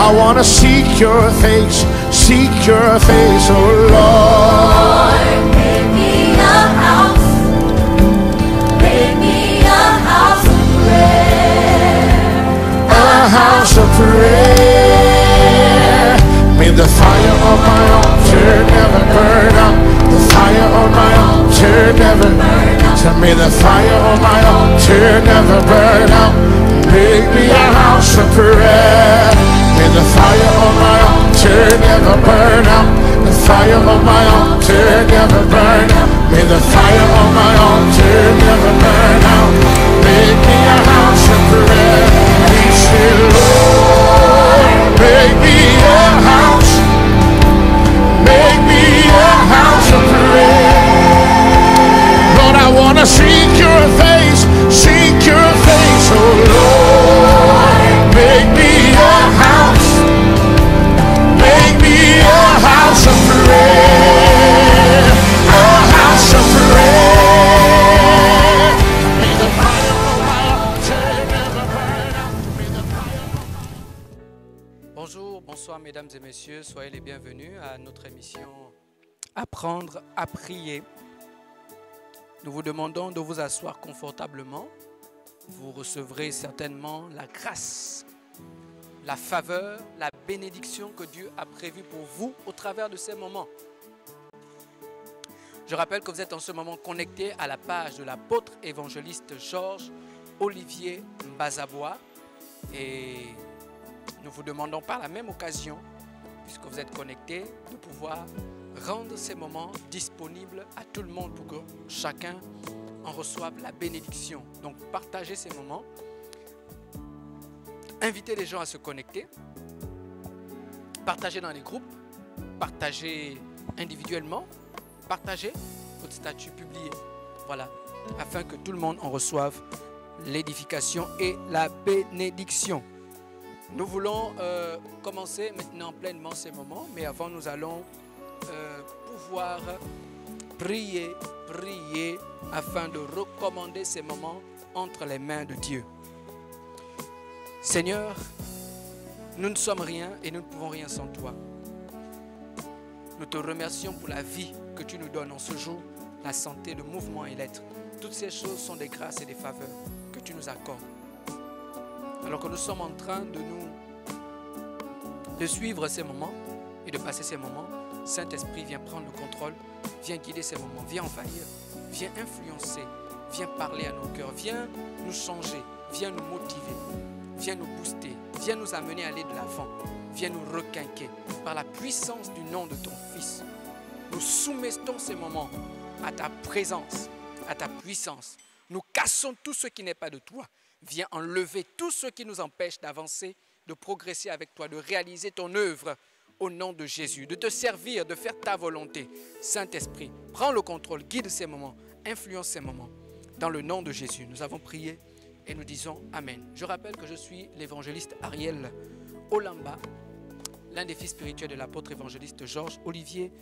I want to seek your face, oh Lord. Make me a house. Make me a house of prayer. A house of prayer. May the fire of my altar never burn out. The fire of my altar never burn out. So may the fire of my altar never burn out. Make me a house of prayer. May the fire of my altar never burn out. The fire of my altar never burn out. May the fire of my altar never burn out. Make me a house of prayer. We say, Lord, make me a house. Make me a house of prayer. Lord, I want to seek your face, oh Lord. Make me a house. Make me a house of prayer. A house of prayer. May the fire of my altar never burn out. May the fire of... Bonjour, bonsoir mesdames et messieurs, soyez les bienvenus à notre émission Apprendre à prier. Nous vous demandons de vous asseoir confortablement. Vous recevrez certainement la grâce, la faveur, la bénédiction que Dieu a prévue pour vous au travers de ces moments. Je rappelle que vous êtes en ce moment connecté à la page de l'apôtre évangéliste Georges Olivier Mbazabois et nous vous demandons par la même occasion, puisque vous êtes connectés, de pouvoir rendre ces moments disponibles à tout le monde pour que chacun en reçoive la bénédiction. Donc partagez ces moments, invitez les gens à se connecter, partagez dans les groupes, partagez individuellement, partagez votre statut publié. Voilà, afin que tout le monde en reçoive l'édification et la bénédiction. Nous voulons commencer maintenant pleinement ces moments, mais avant nous allons pouvoir prier afin de recommander ces moments entre les mains de Dieu. Seigneur, nous ne sommes rien et nous ne pouvons rien sans toi. Nous te remercions pour la vie que tu nous donnes en ce jour, la santé, le mouvement et l'être. Toutes ces choses sont des grâces et des faveurs que tu nous accordes. Alors que nous sommes en train de suivre ces moments et de passer ces moments, Saint-Esprit, viens prendre le contrôle, viens guider ces moments, viens envahir, viens influencer, viens parler à nos cœurs, viens nous changer, viens nous motiver, viens nous booster, viens nous amener à aller de l'avant, viens nous requinquer par la puissance du nom de ton Fils. Nous soumettons ces moments à ta présence, à ta puissance. Nous cassons tout ce qui n'est pas de toi. Viens enlever tout ce qui nous empêche d'avancer, de progresser avec toi, de réaliser ton œuvre au nom de Jésus, de te servir, de faire ta volonté. Saint-Esprit, prends le contrôle, guide ces moments, influence ces moments. Dans le nom de Jésus, nous avons prié et nous disons Amen. Je rappelle que je suis l'évangéliste Ariel Olamba, l'un des fils spirituels de l'apôtre évangéliste Georges Olivier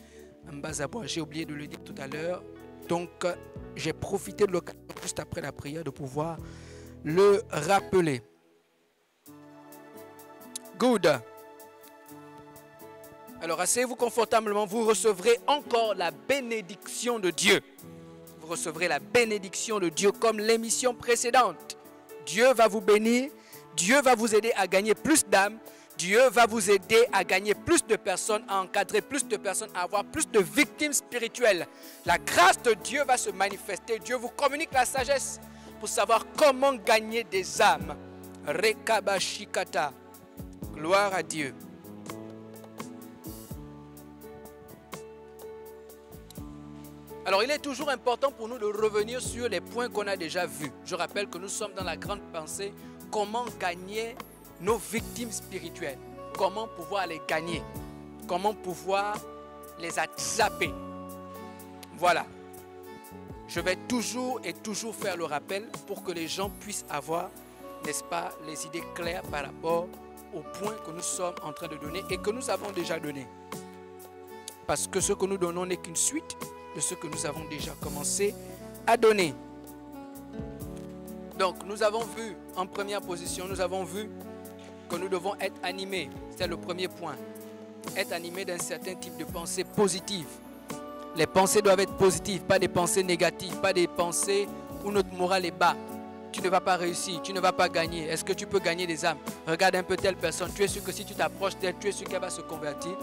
Mbazabois. J'ai oublié de le dire tout à l'heure, donc j'ai profité de l'occasion juste après la prière de pouvoir le rappeler. Good. Alors asseyez-vous confortablement, vous recevrez encore la bénédiction de Dieu. Vous recevrez la bénédiction de Dieu comme l'émission précédente. Dieu va vous bénir, Dieu va vous aider à gagner plus d'âmes, Dieu va vous aider à gagner plus de personnes, à encadrer plus de personnes, à avoir plus de victimes spirituelles. La grâce de Dieu va se manifester, Dieu vous communique la sagesse pour savoir comment gagner des âmes. Rekabashikata. Gloire à Dieu. Alors, il est toujours important pour nous de revenir sur les points qu'on a déjà vus. Je rappelle que nous sommes dans la grande pensée, comment gagner nos victimes spirituelles. Comment pouvoir les gagner. Comment pouvoir les attraper. Voilà. Je vais toujours faire le rappel pour que les gens puissent avoir, n'est-ce pas, les idées claires par rapport aux points que nous sommes en train de donner et que nous avons déjà donné. Parce que ce que nous donnons n'est qu'une suite de ce que nous avons déjà commencé à donner. Donc, nous avons vu en première position, nous avons vu que nous devons être animés. C'est le premier point. Être animé d'un certain type de pensée positive. Les pensées doivent être positives, pas des pensées négatives, pas des pensées où notre morale est bas. Tu ne vas pas réussir, tu ne vas pas gagner. Est-ce que tu peux gagner des âmes? Regarde un peu telle personne. Tu es sûr que si tu t'approches d'elle, tu es sûr qu'elle va se convertir.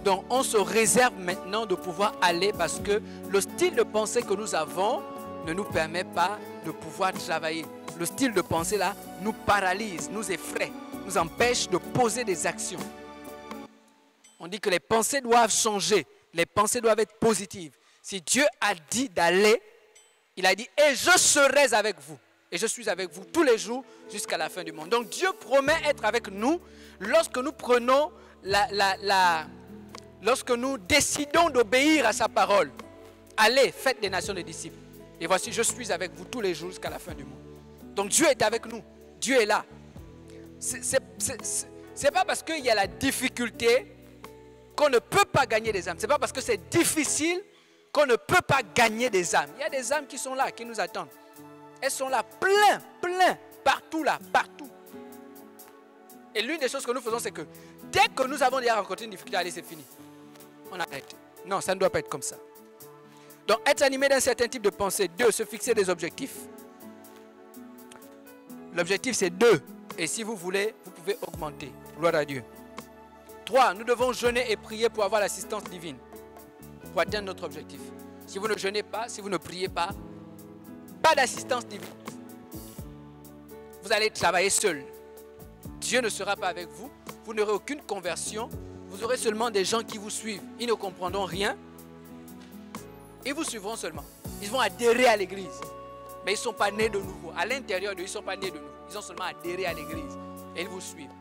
Donc on se réserve maintenant de pouvoir aller parce que le style de pensée que nous avons ne nous permet pas de pouvoir travailler. Le style de pensée là nous paralyse, nous effraie, nous empêche de poser des actions. On dit que les pensées doivent changer, les pensées doivent être positives. Si Dieu a dit d'aller, il a dit « Et je serai avec vous ». Et je suis avec vous tous les jours jusqu'à la fin du monde. Donc Dieu promet être avec nous lorsque nous prenons lorsque nous décidons d'obéir à sa parole. Allez, faites des nations des disciples. Et voici, je suis avec vous tous les jours jusqu'à la fin du monde. Donc Dieu est avec nous. Dieu est là. C'est pas parce qu'il y a la difficulté qu'on ne peut pas gagner des âmes. C'est pas parce que c'est difficile qu'on ne peut pas gagner des âmes. Il y a des âmes qui sont là, qui nous attendent. Elles sont là, plein, partout là, partout. Et l'une des choses que nous faisons, c'est que dès que nous avons déjà rencontré une difficulté, allez, c'est fini. On arrête. Non, ça ne doit pas être comme ça. Donc, être animé d'un certain type de pensée. 2, se fixer des objectifs. L'objectif, c'est 2. Et si vous voulez, vous pouvez augmenter. Gloire à Dieu. 3, nous devons jeûner et prier pour avoir l'assistance divine. Pour atteindre notre objectif. Si vous ne jeûnez pas, si vous ne priez pas, pas d'assistance divine. Vous allez travailler seul. Dieu ne sera pas avec vous. Vous n'aurez aucune conversion. Vous aurez seulement des gens qui vous suivent. Ils ne comprendront rien. Ils vous suivront seulement. Ils vont adhérer à l'église. Mais ils ne sont pas nés de nouveau. À l'intérieur d'eux, ils ne sont pas nés de nouveau. Ils ont seulement adhéré à l'église. Et ils vous suivent.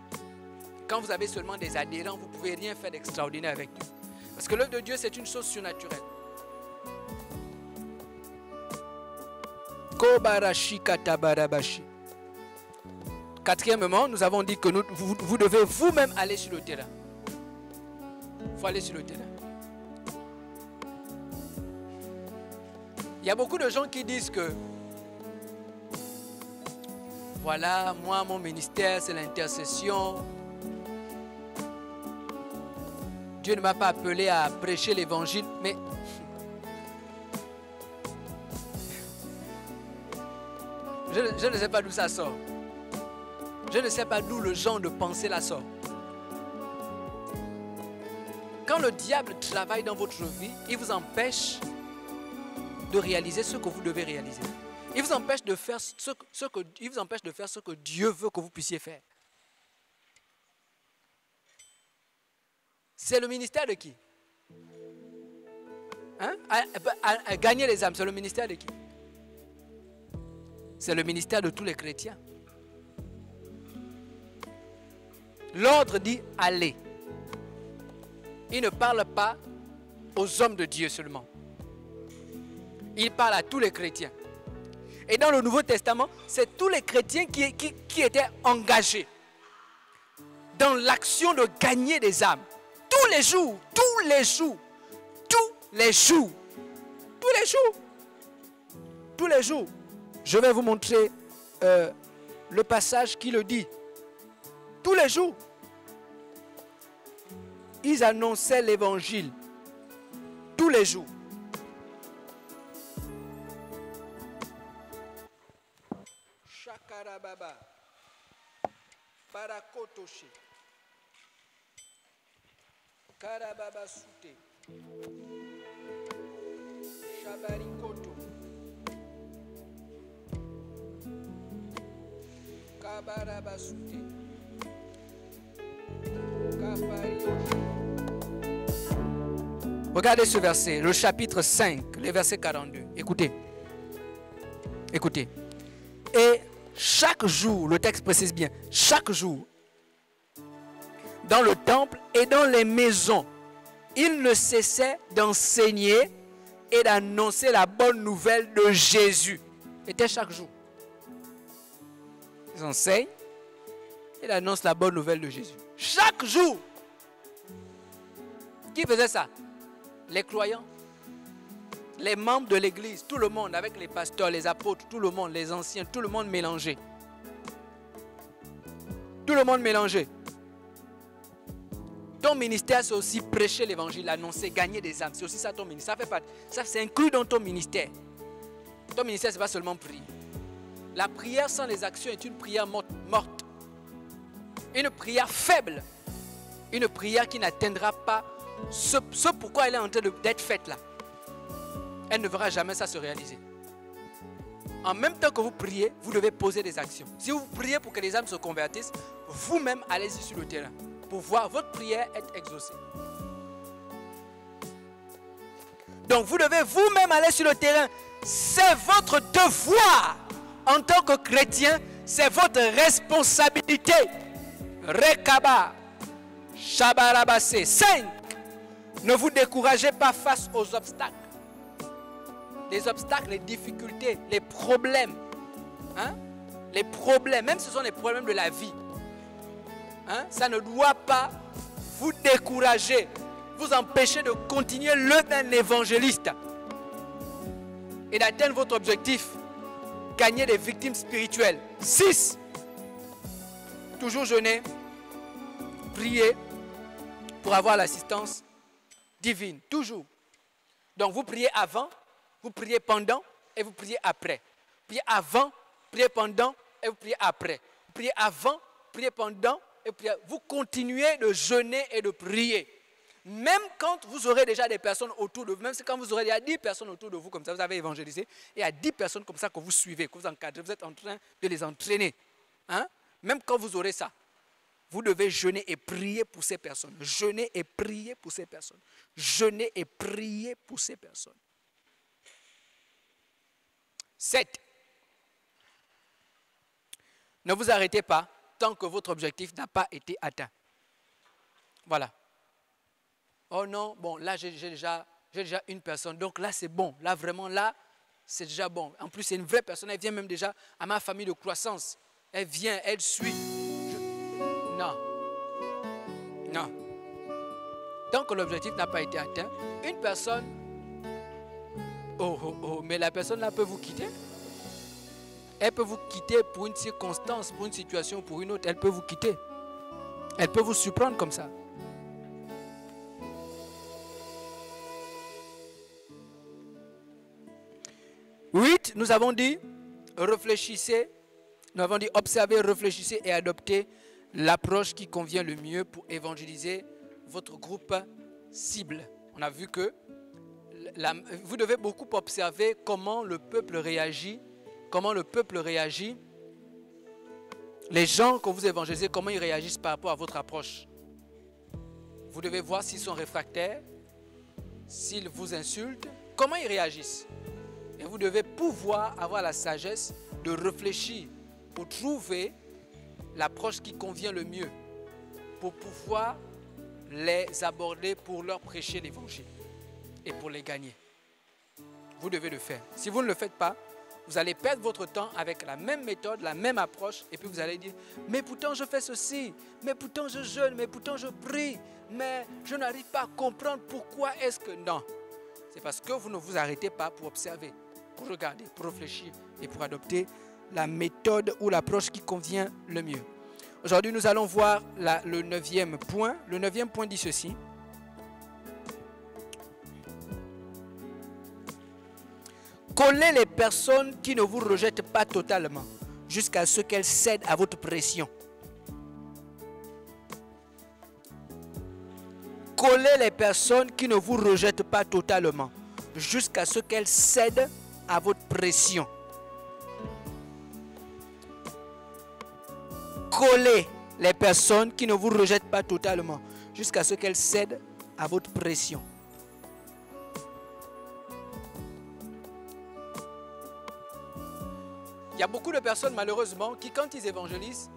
Quand vous avez seulement des adhérents, vous ne pouvez rien faire d'extraordinaire avec Dieu. Parce que l'œuvre de Dieu, c'est une chose surnaturelle. Quatrièmement, nous avons dit que vous devez vous-même aller sur le terrain. Il faut aller sur le terrain. Il y a beaucoup de gens qui disent que voilà, moi, mon ministère, c'est l'intercession. Dieu ne m'a pas appelé à prêcher l'évangile, mais je ne sais pas d'où ça sort. Je ne sais pas d'où le genre de pensée là sort. Quand le diable travaille dans votre vie, il vous empêche de réaliser ce que vous devez réaliser. Il vous empêche de faire ce que Dieu veut que vous puissiez faire. C'est le ministère de qui? À gagner les âmes, c'est le ministère de qui? C'est le ministère de tous les chrétiens. L'ordre dit allez. Il ne parle pas aux hommes de Dieu seulement. Il parle à tous les chrétiens. Et dans le Nouveau Testament, c'est tous les chrétiens qui étaient engagés dans l'action de gagner des âmes. Tous les jours, tous les jours, tous les jours, tous les jours, tous les jours. Je vais vous montrer le passage qui le dit. Tous les jours, ils annonçaient l'évangile. Tous les jours. Shakarababa. Parakotoshi. Karababa Sute. Shabarikoto. Kabaraba Sute. Regardez ce verset, le chapitre 5, le verset 42. Écoutez. Écoutez. Et chaque jour, le texte précise bien, chaque jour, dans le temple et dans les maisons, il ne cessait d'enseigner et d'annoncer la bonne nouvelle de Jésus. C'était chaque jour. Ils enseignent et annoncent la bonne nouvelle de Jésus. Chaque jour. Qui faisait ça? Les croyants, les membres de l'église, tout le monde, avec les pasteurs, les apôtres, tout le monde, les anciens, tout le monde mélangé. Tout le monde mélangé. Ton ministère, c'est aussi prêcher l'évangile, annoncer, gagner des âmes. C'est aussi ça ton ministère. Ça, c'est inclus dans ton ministère. Ton ministère, ce n'est pas seulement prier. La prière sans les actions est une prière morte. Une prière faible. Une prière qui n'atteindra pas ce pourquoi elle est en train d'être faite là. Elle ne verra jamais ça se réaliser. En même temps que vous priez, vous devez poser des actions. Si vous priez pour que les âmes se convertissent, vous-même allez-y sur le terrain pour voir votre prière être exaucée. Donc vous devez vous-même aller sur le terrain. C'est votre devoir en tant que chrétien, c'est votre responsabilité. Rekaba, Shabarabase. 5. Ne vous découragez pas face aux obstacles. Les obstacles, les difficultés, les problèmes. Hein? Les problèmes, même si ce sont les problèmes de la vie. Hein? Ça ne doit pas vous décourager, vous empêcher de continuer le d'un évangéliste et d'atteindre votre objectif. Gagner des victimes spirituelles. 6. Toujours jeûner, prier pour avoir l'assistance divine. Toujours. Donc vous priez avant, vous priez pendant et vous priez après. Priez avant, priez pendant et vous priez après. Vous priez avant, priez pendant et puis vous continuez de jeûner et de prier. Même quand vous aurez déjà des personnes autour de vous, même quand vous aurez déjà 10 personnes autour de vous, comme ça vous avez évangélisé, et il y a 10 personnes comme ça que vous suivez, que vous encadrez, vous êtes en train de les entraîner. Hein? Même quand vous aurez ça, vous devez jeûner et prier pour ces personnes. Jeûner et prier pour ces personnes. Jeûner et prier pour ces personnes. 7. Ne vous arrêtez pas tant que votre objectif n'a pas été atteint. Voilà. Oh non, bon, là j'ai déjà une personne, donc là c'est bon. Là vraiment, là c'est déjà bon. En plus c'est une vraie personne, elle vient même déjà à ma famille de croissance. Elle vient, elle suit. Non. Non. Tant que l'objectif n'a pas été atteint, une personne, mais la personne là peut vous quitter. Elle peut vous quitter pour une circonstance, pour une situation, pour une autre. Elle peut vous quitter. Elle peut vous surprendre comme ça. Huit, nous avons dit, réfléchissez. Nous avons dit, observez, réfléchissez et adoptez l'approche qui convient le mieux pour évangéliser votre groupe cible. On a vu que vous devez beaucoup observer comment le peuple réagit. Comment le peuple réagit. Les gens que vous évangélisez, comment ils réagissent par rapport à votre approche. Vous devez voir s'ils sont réfractaires, s'ils vous insultent, comment ils réagissent. Et vous devez pouvoir avoir la sagesse de réfléchir pour trouver l'approche qui convient le mieux, pour pouvoir les aborder, pour leur prêcher l'évangile et pour les gagner. Vous devez le faire. Si vous ne le faites pas, vous allez perdre votre temps avec la même méthode, la même approche, et puis vous allez dire, mais pourtant je fais ceci, mais pourtant je jeûne, mais pourtant je prie, mais je n'arrive pas à comprendre pourquoi est-ce que... Non, c'est parce que vous ne vous arrêtez pas pour observer, pour regarder, pour réfléchir et pour adopter la méthode ou l'approche qui convient le mieux. Aujourd'hui, nous allons voir le 9e point. Le 9e point dit ceci. Collez les personnes qui ne vous rejettent pas totalement jusqu'à ce qu'elles cèdent à votre pression. Collez les personnes qui ne vous rejettent pas totalement jusqu'à ce qu'elles cèdent à votre pression. Collez les personnes qui ne vous rejettent pas totalement jusqu'à ce qu'elles cèdent à votre pression. Il y a beaucoup de personnes malheureusement qui quand ils évangélisent,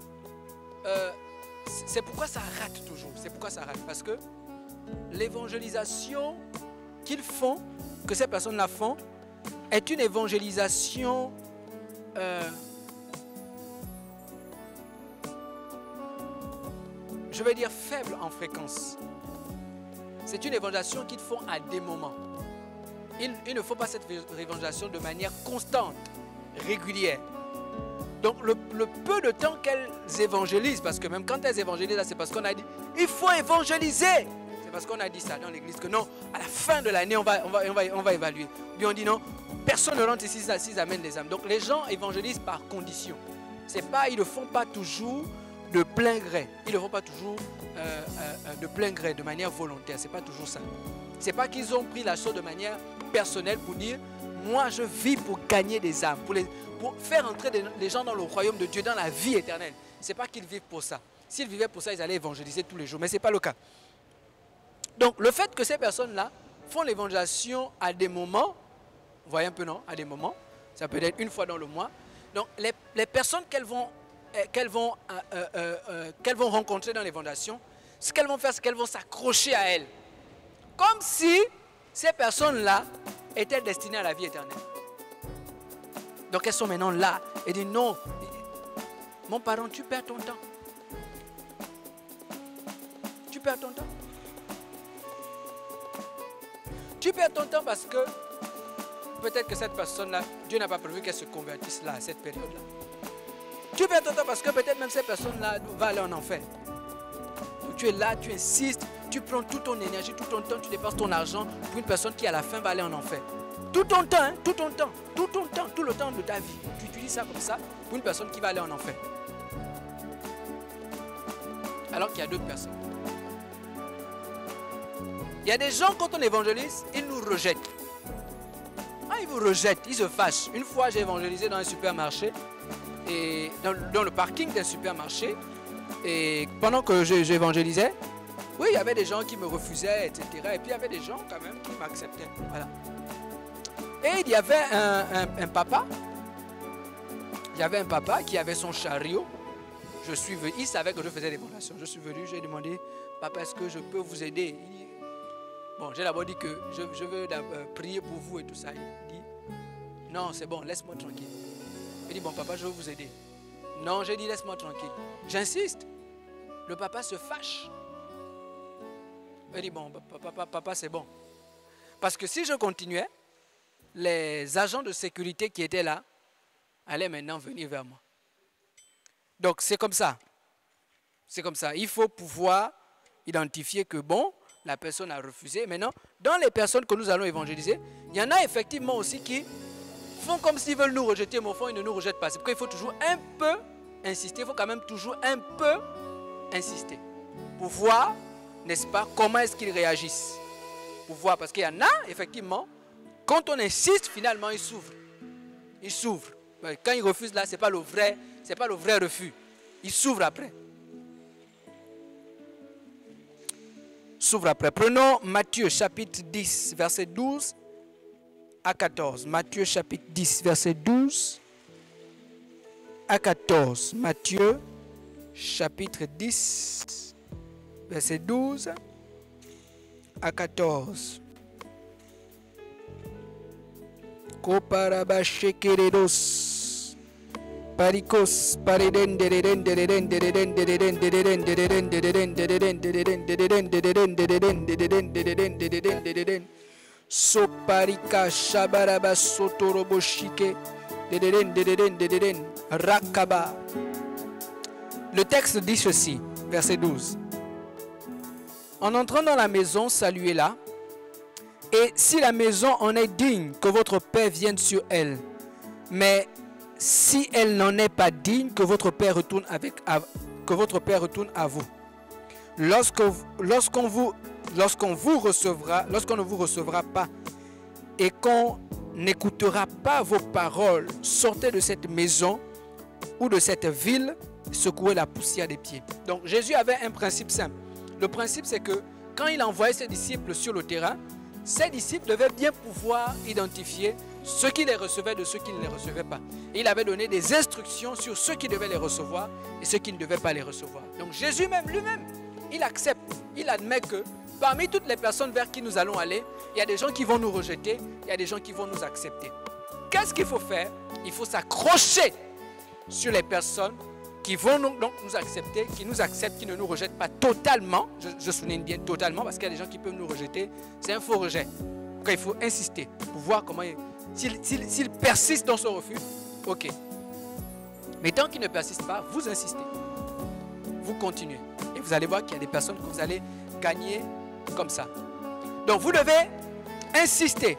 c'est pourquoi ça rate toujours. C'est pourquoi ça rate. Parce que l'évangélisation qu'ils font, que ces personnes-là font, est une évangélisation je vais dire faible en fréquence. C'est une évangélisation qu'ils font à des moments. Il ne faut pas cette évangélisation de manière constante, régulière. Donc le peu de temps qu'elles évangélisent, parce que même quand elles évangélisent, c'est parce qu'on a dit, il faut évangéliser. C'est parce qu'on a dit ça dans l'église, que non, à la fin de l'année, on va évaluer. Puis on dit non, personne ne rentre ici s'ils amènent des âmes. Donc les gens évangélisent par condition. Ils ne le font pas toujours de plein gré. Ils ne le font pas toujours de plein gré, de manière volontaire. Ce n'est pas toujours ça. Ce n'est pas qu'ils ont pris la chose de manière personnelle pour dire, moi je vis pour gagner des âmes, pour faire entrer les gens dans le royaume de Dieu, dans la vie éternelle. Ce n'est pas qu'ils vivent pour ça. S'ils vivaient pour ça, ils allaient évangéliser tous les jours. Mais ce n'est pas le cas. Donc le fait que ces personnes-là font l'évangélisation à des moments, vous voyez un peu non, à des moments, ça peut être une fois dans le mois. Donc les personnes qu'elles vont rencontrer dans l'évangélisation, ce qu'elles vont faire, c'est qu'elles vont s'accrocher à elles. Comme si ces personnes-là étaient destinées à la vie éternelle. Donc elles sont maintenant là et disent non, mon parent, tu perds ton temps. Tu perds ton temps. Tu perds ton temps parce que peut-être que cette personne-là, Dieu n'a pas prévu qu'elle se convertisse là, à cette période-là. Tu perds ton temps parce que peut-être même cette personne-là va aller en enfer. Donc tu es là, tu insistes, tu prends toute ton énergie, tout ton temps, tu dépenses ton argent pour une personne qui à la fin va aller en enfer. Tout ton temps, hein, tout ton temps, tout le temps de ta vie. Tu utilises ça comme ça pour une personne qui va aller en enfer. Alors qu'il y a d'autres personnes. Il y a des gens, quand on évangélise, ils nous rejettent. Ah, ils vous rejettent, ils se fâchent. Une fois, j'ai évangélisé dans un supermarché, et dans le parking d'un supermarché, et pendant que j'évangélisais, oui, il y avait des gens qui me refusaient, etc. Et puis il y avait des gens quand même qui m'acceptaient. Voilà. Et il y avait un papa. Il y avait un papa qui avait son chariot. Je suis venu, il savait que je faisais des fondations. Je suis venu, j'ai demandé, papa, est-ce que je peux vous aider? Bon, j'ai d'abord dit que je veux prier pour vous et tout ça. Il dit, non, c'est bon, laisse-moi tranquille. Il dit, bon, papa, je veux vous aider. Non, j'ai dit, laisse-moi tranquille. J'insiste. Le papa se fâche. Il dit, bon, papa, c'est bon. Parce que si je continuais, les agents de sécurité qui étaient là allaient maintenant venir vers moi. Donc, c'est comme ça. C'est comme ça. Il faut pouvoir identifier que, bon, la personne a refusé. Maintenant, dans les personnes que nous allons évangéliser, il y en a effectivement aussi qui font comme s'ils veulent nous rejeter, mais au fond, ils ne nous rejettent pas. C'est pourquoi il faut toujours un peu insister. Il faut quand même toujours un peu insister. Pour voir, n'est-ce pas, comment est-ce qu'ils réagissent. Pour voir, parce qu'il y en a, effectivement, quand on insiste, finalement, ils s'ouvrent. Ils s'ouvrent. Quand ils refusent, là, ce n'est pas le vrai refus. Ils s'ouvrent après. S'ouvre après. Prenons Matthieu chapitre 10, verset 12 à 14. Matthieu chapitre 10, verset 12 à 14. Matthieu chapitre 10, verset 12 à 14. Koparabashekeredos. Parikos Soparika shabaraba sotoroboshike rakaba. Le texte dit ceci, verset 12. En entrant dans la maison, saluez-la, et si la maison en est digne, que votre paix vienne sur elle. Mais si elle n'en est pas digne, que votre Père retourne à vous. Lorsqu'on ne vous recevra pas et qu'on n'écoutera pas vos paroles, sortez de cette maison ou de cette ville, secouez la poussière des pieds. Donc Jésus avait un principe simple. Le principe, c'est que quand il envoyait ses disciples sur le terrain, ses disciples devaient bien pouvoir identifier ceux qui les recevaient de ceux qui ne les recevaient pas. Et il avait donné des instructions sur ceux qui devaient les recevoir et ceux qui ne devaient pas les recevoir. Donc Jésus même, lui-même, il accepte, il admet que parmi toutes les personnes vers qui nous allons aller, il y a des gens qui vont nous rejeter, il y a des gens qui vont nous accepter. Qu'est-ce qu'il faut faire? Il faut s'accrocher sur les personnes qui vont donc nous accepter, qui nous acceptent, qui ne nous rejettent pas totalement. Je souligne bien totalement parce qu'il y a des gens qui peuvent nous rejeter. C'est un faux rejet. Donc il faut insister pour voir comment... S'il persiste dans son refus, ok. Mais tant qu'il ne persiste pas, vous insistez. Vous continuez. Et vous allez voir qu'il y a des personnes que vous allez gagner comme ça. Donc vous devez insister.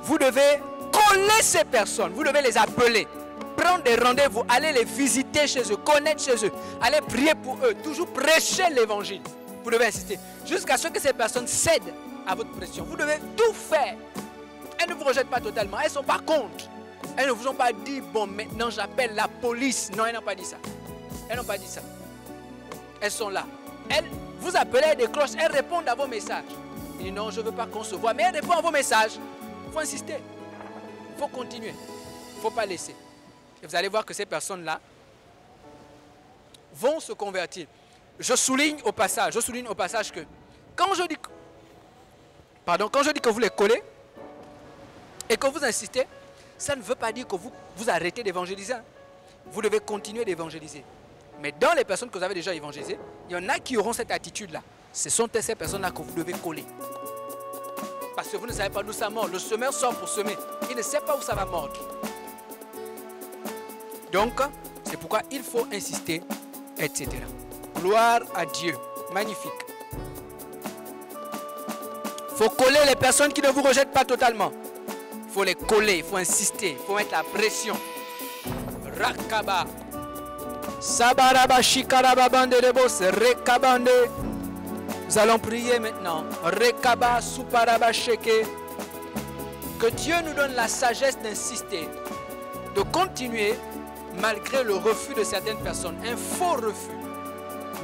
Vous devez coller ces personnes. Vous devez les appeler. Prendre des rendez-vous. Aller les visiter chez eux. Connaître chez eux. Aller prier pour eux. Toujours prêcher l'évangile. Vous devez insister. Jusqu'à ce que ces personnes cèdent à votre pression. Vous devez tout faire. Elles ne vous rejettent pas totalement. Elles ne sont pas contre. Elles ne vous ont pas dit, bon, maintenant j'appelle la police. Non, elles n'ont pas dit ça. Elles n'ont pas dit ça. Elles sont là. Elles vous appelez, elles décrochent, elles répondent à vos messages. Ils disent, non, je ne veux pas qu'on se voit. Mais elles répondent à vos messages. Il faut insister. Il faut continuer. Il ne faut pas laisser. Et vous allez voir que ces personnes-là vont se convertir. Je souligne au passage que quand je dis que vous les collez et que vous insistez, ça ne veut pas dire que vous arrêtez d'évangéliser. Vous devez continuer d'évangéliser. Mais dans les personnes que vous avez déjà évangélisées, il y en a qui auront cette attitude-là. Ce sont ces personnes-là que vous devez coller. Parce que vous ne savez pas d'où ça mord. Le semeur sort pour semer. Il ne sait pas où ça va mordre. Donc, c'est pourquoi il faut insister, etc. Gloire à Dieu. Magnifique. Il faut coller les personnes qui ne vous rejettent pas totalement. Il faut les coller, il faut insister, il faut mettre la pression. Rakaba. Sabaraba shikaraba bande de boss. Rekabande. Nous allons prier maintenant. Rekaba suparaba sheke. Que Dieu nous donne la sagesse d'insister, de continuer malgré le refus de certaines personnes. Un faux refus.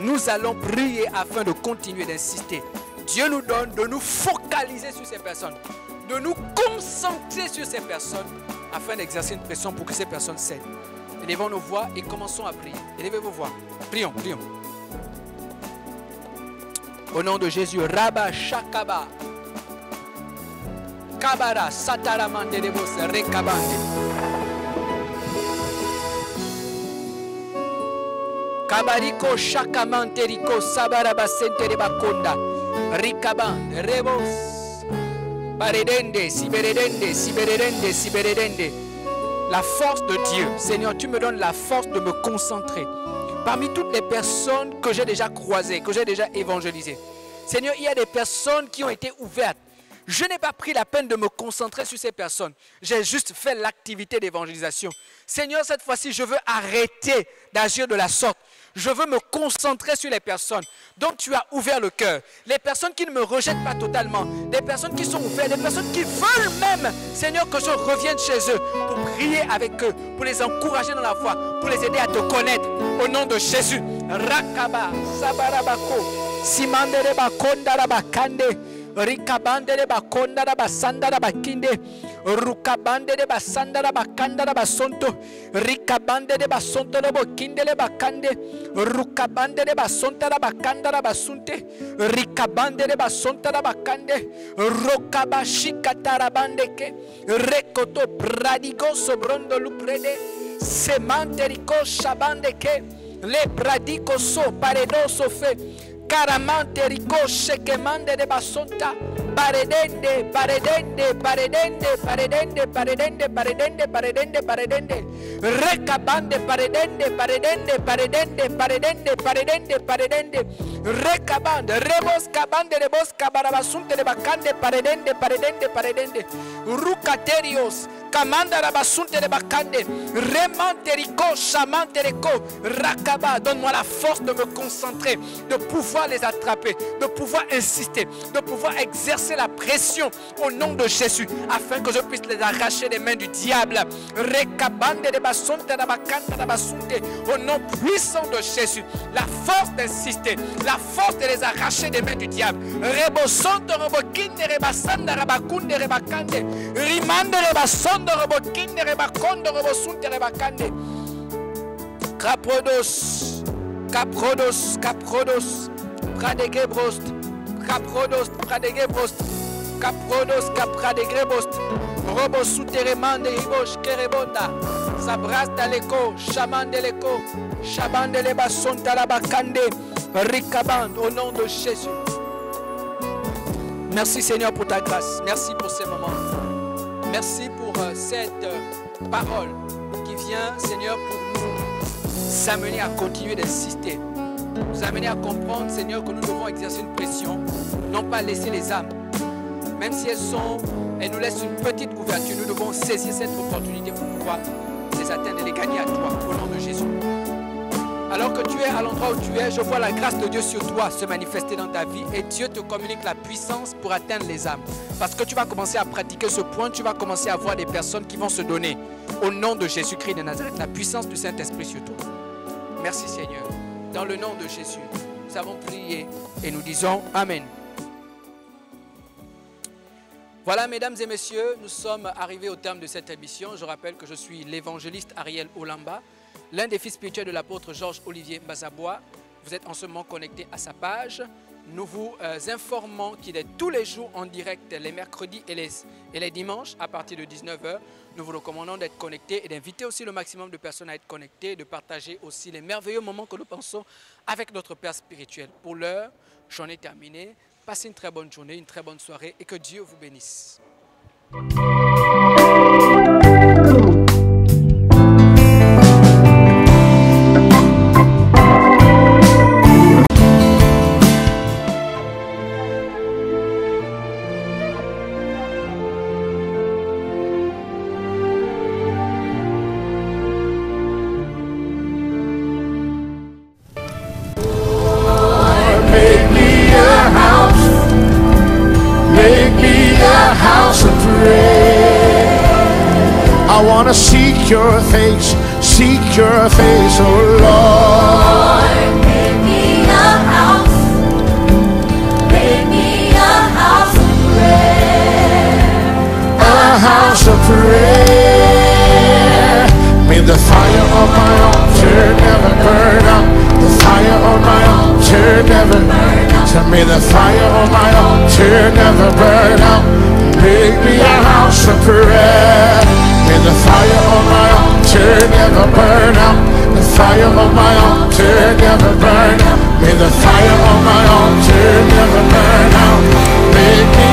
Nous allons prier afin de continuer d'insister. Dieu nous donne de nous focaliser sur ces personnes, de nous concentrer sur ces personnes afin d'exercer une pression pour que ces personnes cèdent. Élevons nos voix et commençons à prier. Élevez vos voix. Prions, prions. Au nom de Jésus, Rabba Shakaba, Kabara, Sataramande Debos, Rekabande. Kabariko Shakamanteriko, Sabaraba Sentereba Konda, Rikabande, Rebos, Baredende, Siberedende, Siberedende, Siberedende. La force de Dieu, Seigneur, tu me donnes la force de me concentrer. Parmi toutes les personnes que j'ai déjà croisées, que j'ai déjà évangélisées, Seigneur, il y a des personnes qui ont été ouvertes. Je n'ai pas pris la peine de me concentrer sur ces personnes. J'ai juste fait l'activité d'évangélisation. Seigneur, cette fois-ci, je veux arrêter d'agir de la sorte. Je veux me concentrer sur les personnes dont tu as ouvert le cœur. Les personnes qui ne me rejettent pas totalement. Des personnes qui sont ouvertes. Des personnes qui veulent même, Seigneur, que je revienne chez eux pour prier avec eux, pour les encourager dans la foi, pour les aider à te connaître. Au nom de Jésus. Rakaba, Sabarabako, Simandereba Kondaraba Kande. Rikabande de bakonda da basanda da bakinde, rukabande de basanda da bakanda da basonto, rikabande de basonto da bokinde le bakande, rukabande de basonta da bakanda da basunte, rikabande de basonta da bakande, rokabashika tarabande ke, rekoto pradigo sobrondo luprede, semanterico shabande ke, le pradico so paredo so fe. Caramante ricoche che mande de basonta, paredende, paredende, paredende, paredende, paredende, paredende, paredende, paredende, recabande, paredende, paredende, paredende, paredende, paredende, paredende, recabande, rebos cabande de bos cabarabasunte de bacande, paredende, paredende, paredende, rucaterios, camanda rabasunte de bacande, remante rico, chamante rico, rakaba, donne-moi la force de me concentrer, de pouvoir les attraper, de pouvoir insister, de pouvoir exercer la pression au nom de Jésus, afin que je puisse les arracher des mains du diable. Au nom puissant de Jésus, la force d'insister, la force de les arracher des mains du diable. Caprodos, caprodos, caprodos. Pradegebrost, caprodos, pradegebrost, caprodos, capradegrebrost, robo souterremande, ribosh, kerebonda, sabras d'aleko, chaman de l'écho, chaman de l'ebasson, talabakande, ricabande, au nom de Jésus. Merci Seigneur pour ta grâce, merci pour ces moments, merci pour cette parole. vient, Seigneur, pour nous amener à continuer d'insister. Nous amener à comprendre, Seigneur, que nous devons exercer une pression, non pas laisser les âmes. Même si elles nous laissent une petite ouverture, nous devons saisir cette opportunité pour pouvoir les atteindre et les gagner à toi, au nom de Jésus. Alors que tu es à l'endroit où tu es, je vois la grâce de Dieu sur toi se manifester dans ta vie et Dieu te communique la puissance pour atteindre les âmes. Parce que tu vas commencer à pratiquer ce point, tu vas commencer à voir des personnes qui vont se donner au nom de Jésus-Christ de Nazareth, la puissance du Saint-Esprit sur toi. Merci Seigneur. Dans le nom de Jésus, nous avons prié et nous disons Amen. Voilà, mesdames et messieurs, nous sommes arrivés au terme de cette émission. Je rappelle que je suis l'évangéliste Ariel Olamba, l'un des fils spirituels de l'apôtre Georges-Olivier Mbazabois. Vous êtes en ce moment connectés à sa page. Nous vous informons qu'il est tous les jours en direct, les mercredis et les dimanches à partir de 19h. Nous vous recommandons d'être connectés et d'inviter aussi le maximum de personnes à être connectées, de partager aussi les merveilleux moments que nous pensons avec notre Père spirituel. Pour l'heure, j'en ai terminé. Passez une très bonne journée, une très bonne soirée et que Dieu vous bénisse. I want to seek your face, oh Lord. Make me a house of prayer. A house of prayer. May the fire of my altar never burn out. The fire of my altar never burn out. So may the fire of my altar never burn out. Make me a house of prayer. May the fire of my altar never burn out. The fire of my altar never burn out. May the fire of my altar never burn out. Make me